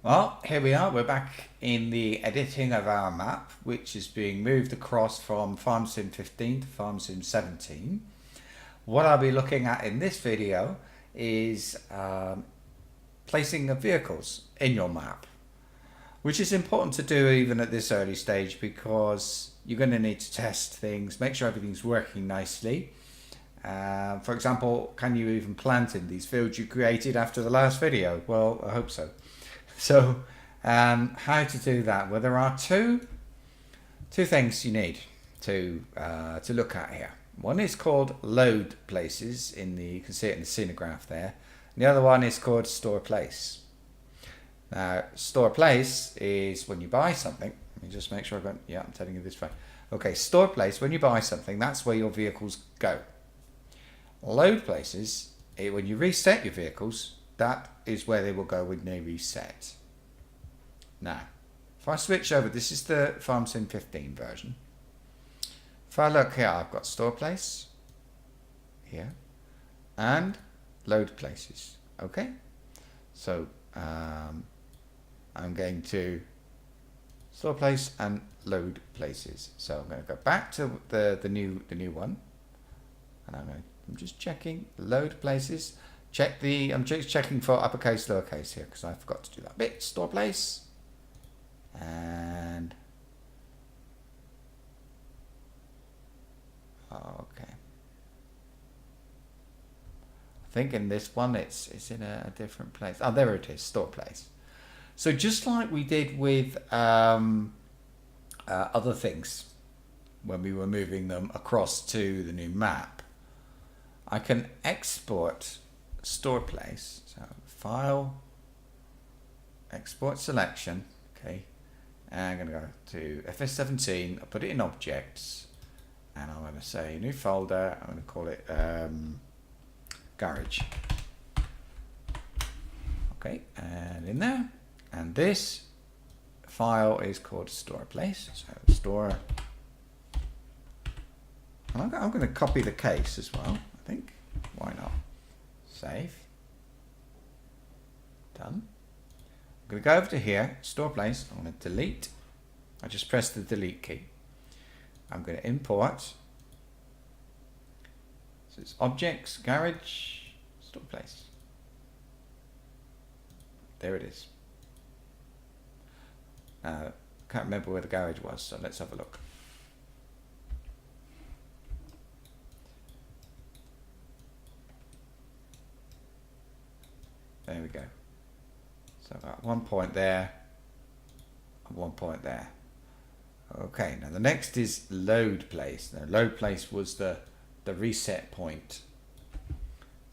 Well, here we are. We're back in the editing of our map, which is being moved across from FS15 to FS17. What I'll be looking at in this video is placing of vehicles in your map, which is important to do even at this early stage because you're going to need to test things, make sure everything's working nicely. For example, can you even plant in these fields you created after the last video? Well, I hope so. So, how to do that? Well, there are two things you need to look at here. One is called load places. You can see it in the scenograph there. And the other one is called store place. Now, store place is when you buy something. Let me just make sure I'm telling you this right. Okay, store place, when you buy something, that's where your vehicles go. Load places, when you reset your vehicles, that is where they will go when they reset. Now, if I switch over, this is the FS15 version. If I look here, I've got store place here and load places. Okay, so I'm going to store place and load places. So I'm going to go back to the new one, and I'm just checking load places. I'm just checking for uppercase, lowercase here because I forgot to do that bit. Store place and okay. I think in this one it's in a different place. Oh, there it is, store place. So just like we did with other things when we were moving them across to the new map, I can export store place. So file, export selection. Okay, and I'm going to go to FS17. I'll put it in objects, and I'm going to say new folder. I'm going to call it garage. Okay, and in there, and this file is called store place. So store. I'm going to copy the case as well. I think. Why not? Save. Done. I'm going to go over to here, store place. I'm going to delete. I just press the delete key. I'm going to import. So it's objects, garage, store place. There it is. Now, can't remember where the garage was, so let's have a look. There we go. So at one point there, and one point there. Okay, now the next is load place. Now load place was the reset point.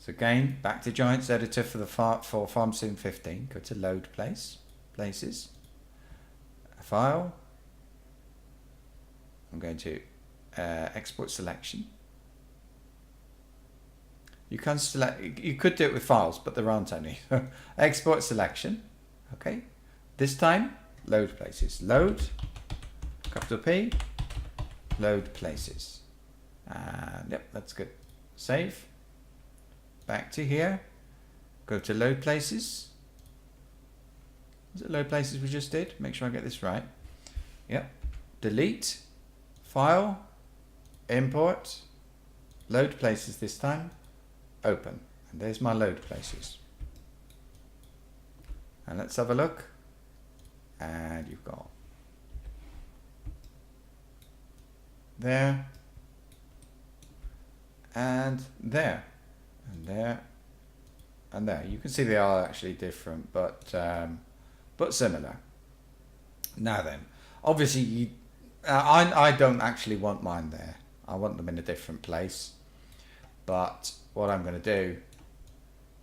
So again, back to Giants Editor for FS15. Go to load places, file. I'm going to export selection. You can select. You could do it with files, but there aren't any. Export selection. Okay. This time, load places. Load. Capital P. Load places. And yep, that's good. Save. Back to here. Go to load places. Is it load places we just did? Make sure I get this right. Yep. Delete. File. Import. Load places this time. Open, and there's my load places, and let's have a look. And you've got there and there and there and there. You can see they are actually different, but similar. Now then, obviously I don't actually want mine there. I want them in a different place, but what I'm going to do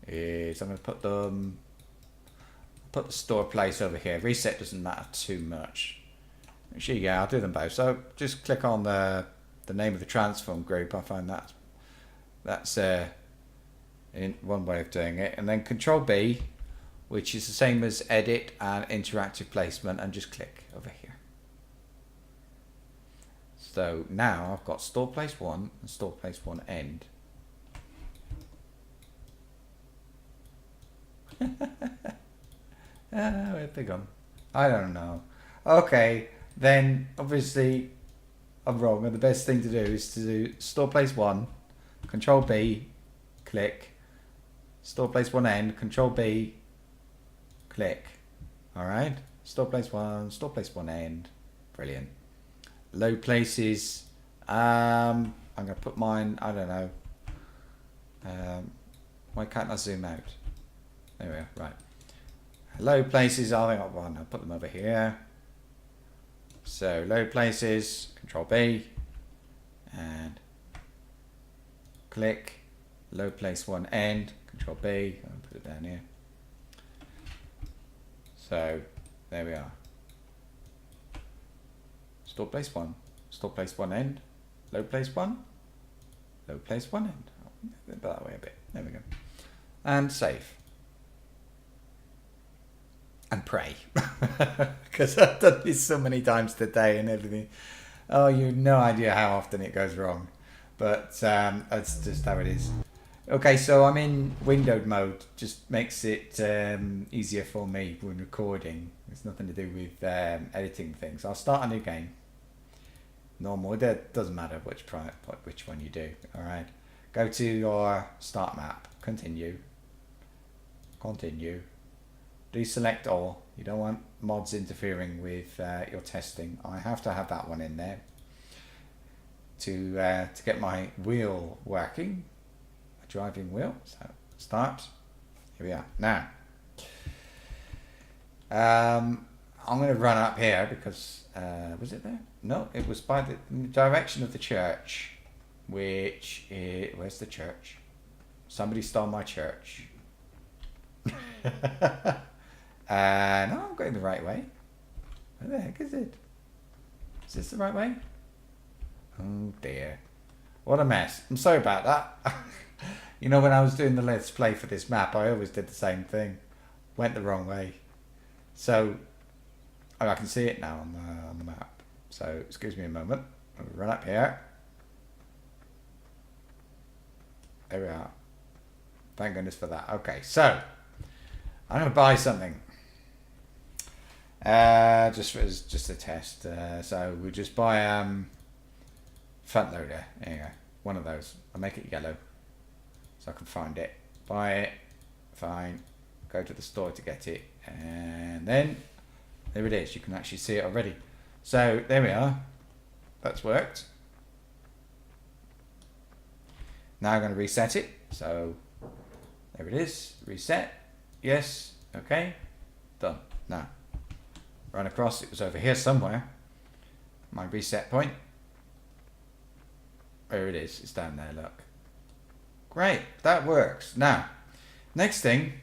is I'm going to put the store place over here. Reset doesn't matter too much. Actually, yeah, I'll do them both. So just click on the name of the transform group. I find that's in one way of doing it, and then Control B, which is the same as edit and interactive placement, and just click over here. So now I've got store place 1 and store place 1 end. Where'd they gone? I don't know. Okay, then obviously I'm wrong, and the best thing to do is to do store place 1, Control B, click, store place 1 end, Control B, click. Alright, store place 1, store place 1 end. Brilliant. Load places. I'm going to put mine, I don't know. Why can't I zoom out? There we are, right. Load places, I think I'll put them over here. So load places, Control B, and click, load place 1 end, Control B, I'll put it down here. So there we are. Store place 1, store place 1 end, load place 1, load place 1 end. Oh, that way a bit. There we go. And save. And pray. Because I've done this so many times today and everything. Oh, you've no idea how often it goes wrong. But that's just how it is. Okay, so I'm in windowed mode. Just makes it easier for me when recording. It's nothing to do with editing things. I'll start a new game. Normal. It doesn't matter which one you do. Alright. Go to your start map. Continue. Continue. Deselect all. You don't want mods interfering with your testing. I have to have that one in there to get my wheel working. A driving wheel. So start. Here we are. Now I'm going to run up here because was it there? No, it was by the direction of the church, which is, where's the church? Somebody stole my church. No, I'm going the right way. Where the heck is it? Is this the right way? Oh dear. What a mess. I'm sorry about that. You know, when I was doing the Let's Play for this map, I always did the same thing. Went the wrong way. So, I can see it now on the map. So, excuse me a moment. I'll run up here. There we are. Thank goodness for that. Okay, so I'm going to buy something. Just a test. So we'll just buy front loader. There you go. One of those. I'll make it yellow so I can find it. Buy it. Fine. Go to the store to get it, and then there it is. You can actually see it already. So there we are. That's worked. Now I'm going to reset it. So there it is. Reset. Yes. Okay. Done. Now run across. It was over here somewhere. My reset point. There it is. It's down there. Look. Great. That works. Now, next thing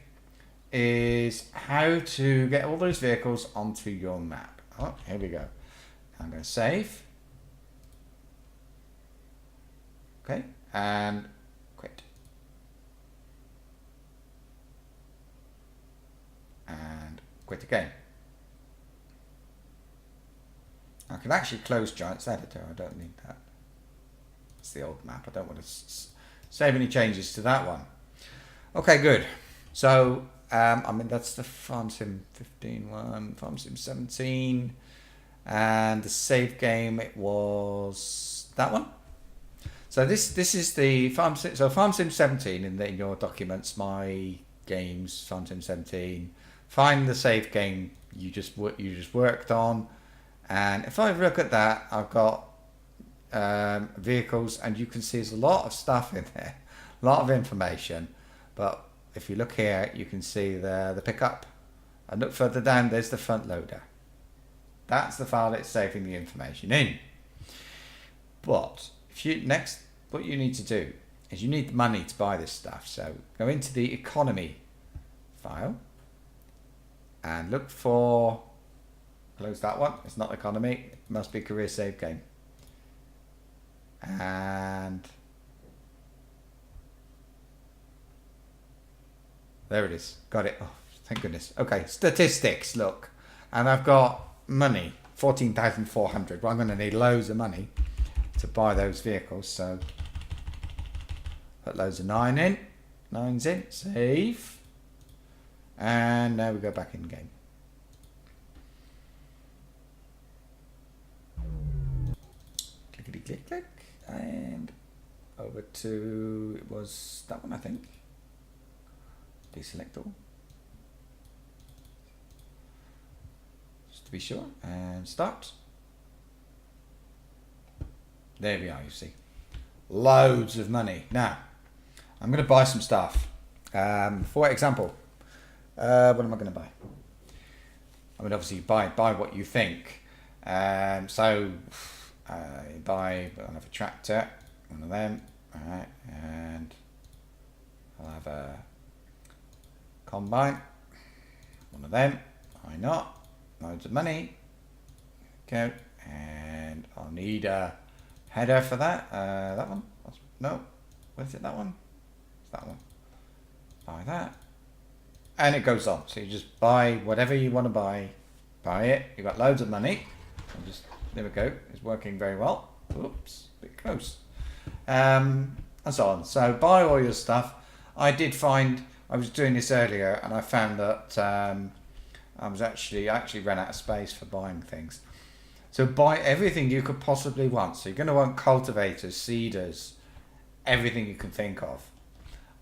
is how to get all those vehicles onto your map. Oh, here we go. I'm going to save. Okay. And quit. And quit again. I can actually close Giants Editor. I don't need that. It's the old map. I don't want to save any changes to that one. Okay, good. So, I mean, that's the FS15 one, FS17, and the save game, it was that one. So this is the FS17 in your documents, my games, FS17. Find the save game you just worked on, and if I look at that, I've got vehicles, and you can see there's a lot of stuff in there, a lot of information. But if you look here, you can see the pickup, and look further down, there's the front loader. That's the file that's saving the information in. But what you need to do is you need money to buy this stuff. So go into the economy file and look for, close that one. It's not economy. It must be career save game. And there it is. Got it. Oh, thank goodness. Okay, statistics. Look, and I've got money, 14,400. Well, I'm going to need loads of money to buy those vehicles. So put loads of nines in, save, and now we go back in game. click, click, and over to, it was that one, I think. Deselect all. Just to be sure, and start. There we are, you see. Loads of money. Now, I'm going to buy some stuff. For example, what am I going to buy? I mean, obviously, buy what you think. So, buy another tractor, one of them, alright, and I'll have a combine, one of them, why not? Loads of money. Go, and I'll need a header for that. That one? No, what is it? That one? It's that one. Buy that, and it goes on. So you just buy whatever you want to buy it. You've got loads of money. And just there we go. It's working very well. Oops, a bit close. And so on. So buy all your stuff. I did find, I was doing this earlier, and I found that I actually ran out of space for buying things. So buy everything you could possibly want. So you're going to want cultivators, seeders, everything you can think of.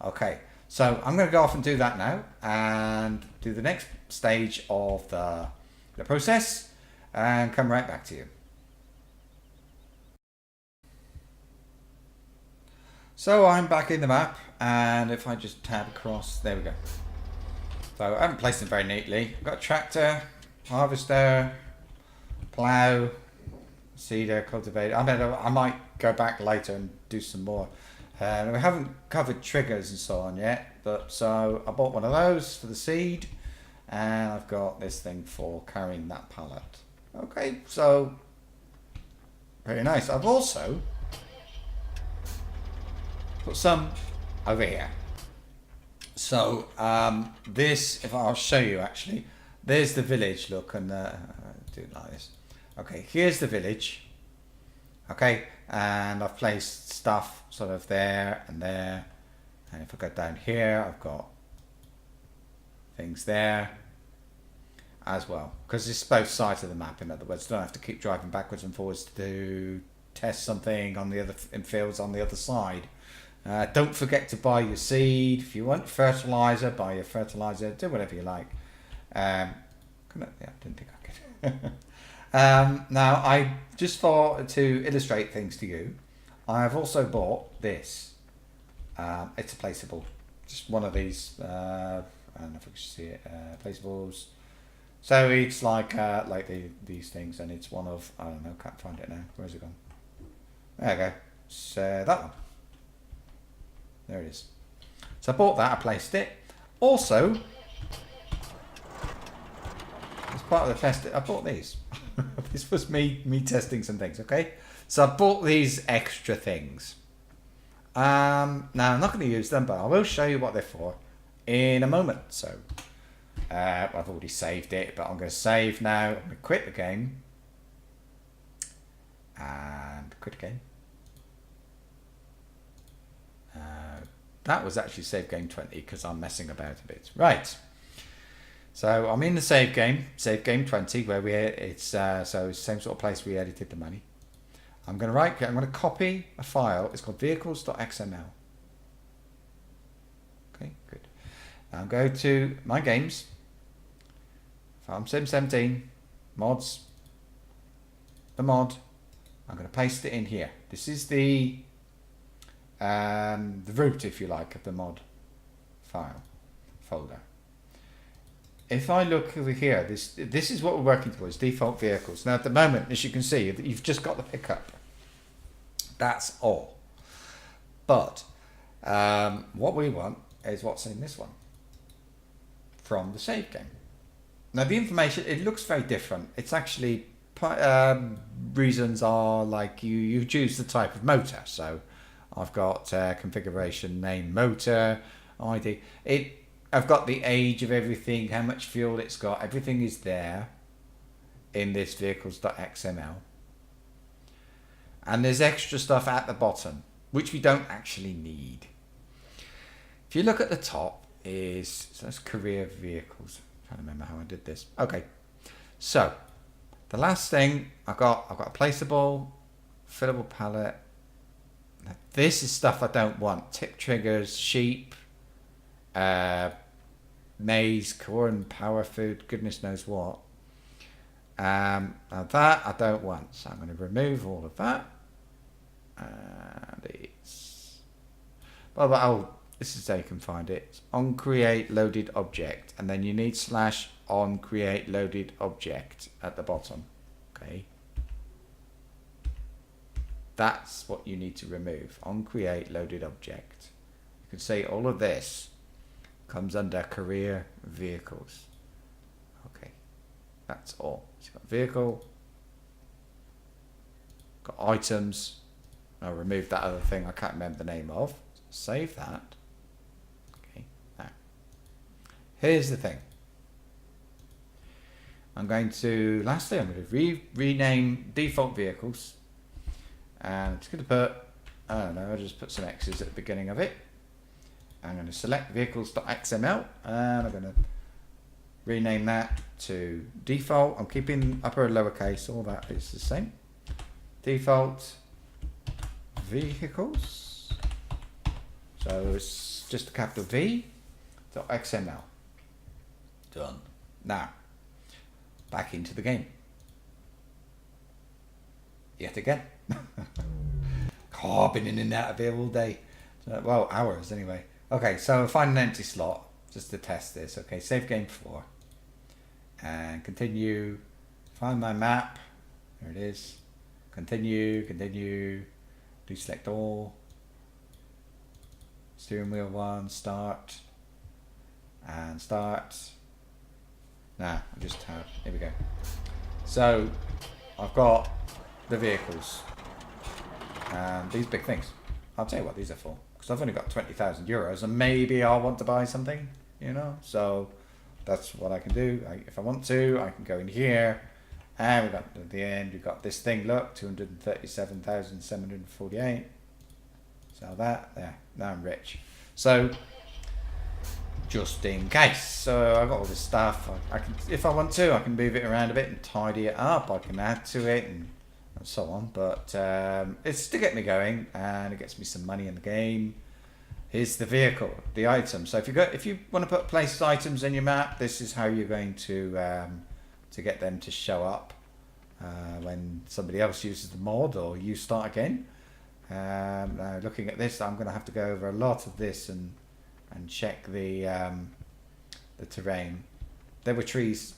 Okay, so I'm going to go off and do that now, and do the next stage of the process, and come right back to you. So I'm back in the map, and if I just tab across, there we go. So I haven't placed them very neatly. I've got a tractor, harvester, plough, seeder, cultivator. I might go back later and do some more. We haven't covered triggers and so on yet, but so I bought one of those for the seed, and I've got this thing for carrying that pallet. Okay, so very nice. I've also put some over here. So this, if I'll show you actually, there's the village. Look, and do it like this. Okay, here's the village. Okay, and I've placed stuff sort of there and there. And if I go down here, I've got things there as well, because it's both sides of the map. In other words, don't have to keep driving backwards and forwards to test something on the other in fields on the other side. Don't forget to buy your seed. If you want fertilizer, buy your fertilizer. Do whatever you like. Yeah, didn't think I could. Now, I just thought to illustrate things to you, I have also bought this. It's a placeable, just one of these. I don't know if you can see it. Placeables. So it's like these things, and it's one of, I don't know, can't find it now. Where's it gone? There we go. So that one. There it is. So I bought that. I placed it. Also, as part of the test, I bought these. This was me testing some things. Okay. So I bought these extra things. Now I'm not going to use them, but I will show you what they're for in a moment. So I've already saved it, but I'm going to save now. I'm going to quit the game and quit again. That was actually save game 20 because I'm messing about a bit. Right. So I'm in the save game 20, where it's so it's the same sort of place we edited the money. I'm going to copy a file. It's called vehicles.xml. Okay, good. Now go to my games, FS17, mods, the mod. I'm going to paste it in here. This is the root, if you like, of the mod file folder. If I look over here, this is what we're working towards, default vehicles. Now at the moment, as you can see, you've just got the pickup. That's all. But what we want is what's in this one from the save game. Now the information, it looks very different. It's actually, reasons are like you choose the type of motor. So I've got configuration, name, motor, ID. I've got the age of everything, how much fuel it's got. Everything is there in this vehicles.xml. And there's extra stuff at the bottom, which we don't actually need. If you look at the top, that's career vehicles. I'm trying to remember how I did this. Okay, so the last thing I've got a placeable fillable pallet. Now, this is stuff I don't want. Tip triggers, sheep, maize, corn, power food, goodness knows what. Now that I don't want, so I'm going to remove all of that. And it's, oh, this is how you can find it. It's on create loaded object, and then you need slash on create loaded object at the bottom. Okay, that's what you need to remove, on create loaded object. You can see all of this comes under career vehicles. Okay, that's all. So you've got vehicle, got items. I'll remove that other thing I can't remember the name of. Save that. Okay, now here's the thing. Lastly I'm going to rename default vehicles, and I'm just going to put, I don't know, I'll just put some X's at the beginning of it. I'm going to select vehicles.xml, and I'm going to rename that to default. I'm keeping upper and lowercase, all that is the same. Default vehicles. So it's just a capital V .xml. Done. Now, back into the game. Yet again. Oh, I've been in and out of here all day. Well, hours anyway. Okay, so find an empty slot just to test this. Okay, save game 4. And continue. Find my map. There it is. Continue. Do select all. Steering wheel 1, start. And start. Now, I just have, here we go. So, I've got the vehicles. And these big things. I'll tell you what these are for. Because I've only got 20,000 euros and maybe I'll want to buy something, you know. So, that's what I can do. If I want to, I can go in here. And we've got at the end, we've got this thing, look, 237,748. Sell that, there, now I'm rich. So, just in case. So I've got all this stuff. I can, if I want to, I can move it around a bit and tidy it up. I can add to it and so on. But it's to get me going, and it gets me some money in the game. Here's the vehicle, the item. So if you want to put place items in your map, this is how you're going to get them to show up when somebody else uses the mod or you start again. Now looking at this, I'm going to have to go over a lot of this and check the terrain. There were trees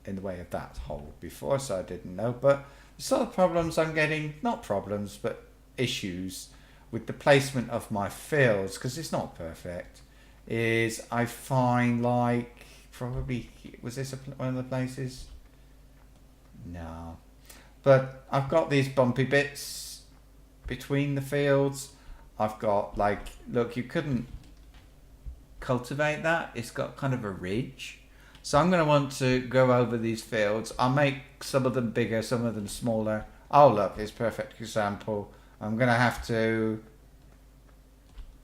in the way of that hole before, so I didn't know. But the sort of problems I'm getting, not problems, but issues with the placement of my fields, because it's not perfect, is I find like probably, was this one of the places? No. But I've got these bumpy bits between the fields. I've got like, look, you couldn't cultivate that. It's got kind of a ridge. So I'm going to want to go over these fields. I'll make some of them bigger, some of them smaller. Oh, look, it's a perfect example. I'm going to have to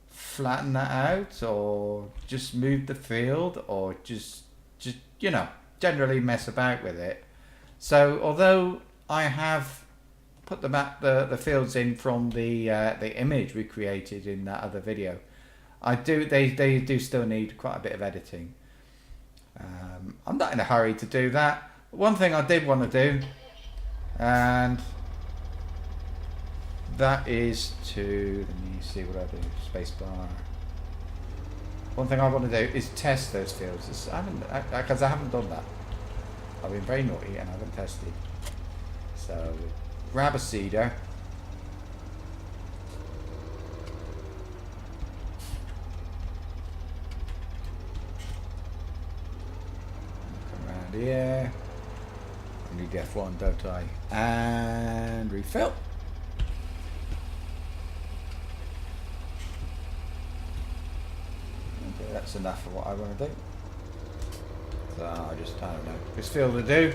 flatten that out or just move the field or just you know, generally mess about with it. So although I have put the fields in from the image we created in that other video, they do still need quite a bit of editing. I'm not in a hurry to do that. One thing I did want to do, and that is to, let me see what I do, spacebar. One thing I want to do is test those fields. Because I haven't done that. I've been very naughty and I haven't tested. So, grab a seeder. Come around here. I need F1, don't I? And refill. Okay, that's enough for what I want to do. So I don't know. This field will do.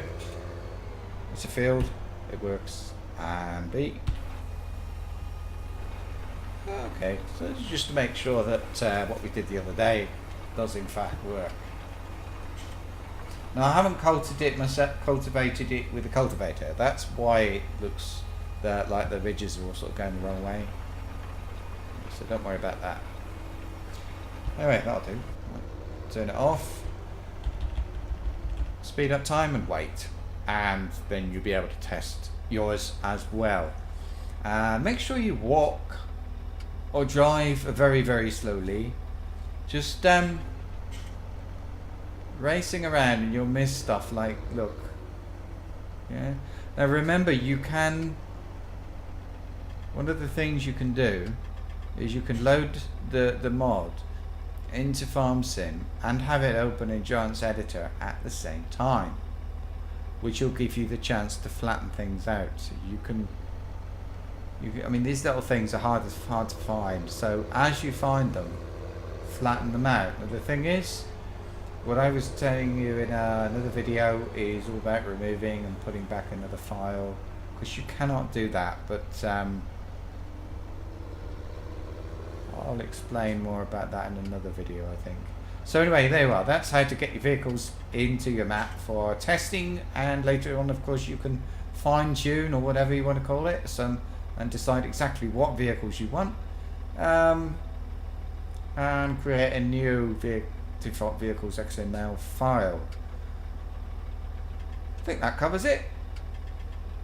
It's a field. It works. And B. Okay, so just to make sure that what we did the other day does in fact work. Now I haven't cultivated it with a cultivator. That's why it looks like the ridges are all sort of going the wrong way. So don't worry about that. Anyway, that'll do. Turn it off. Speed up time and wait. And then you'll be able to test yours as well. Make sure you walk or drive very, very slowly. Just racing around and you'll miss stuff like, look. Yeah. Now remember, you can, one of the things you can do is you can load the mod into FarmSim and have it open in Giant's editor at the same time, which will give you the chance to flatten things out. So you can, I mean, these little things are hard to find. So as you find them, flatten them out. Now the thing is, what I was telling you in another video is all about removing and putting back another file, because you cannot do that. But I'll explain more about that in another video, I think. So anyway, there you are. That's how to get your vehicles into your map for testing, and later on, of course, you can fine tune or whatever you want to call it, and decide exactly what vehicles you want, and create a new default vehicles XML file. I think that covers it.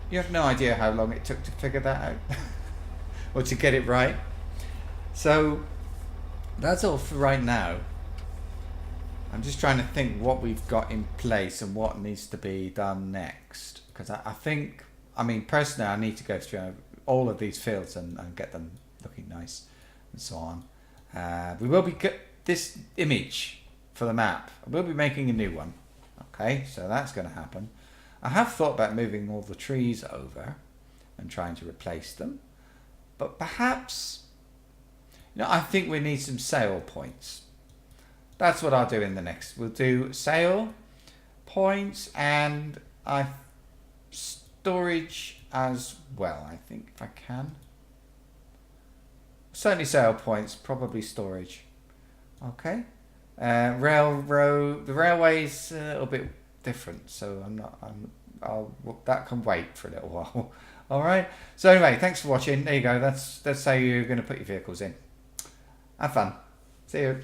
You have no idea how long it took to figure that out or to get it right. So that's all for right now. I'm just trying to think what we've got in place and what needs to be done next, because I think, I mean, personally, I need to go through all of these fields and get them looking nice and so on. We will be this image for the map. We'll be making a new one. Okay, so that's going to happen. I have thought about moving all the trees over and trying to replace them, but perhaps, you know, I think we need some sale points. That's what I'll do in the next. We'll do sale points and storage as well, I think, if I can. Certainly sale points, probably storage. Okay. The railway's a little bit different, so that can wait for a little while. All right. So anyway, thanks for watching. There you go. That's how you're going to put your vehicles in. Have fun. See you.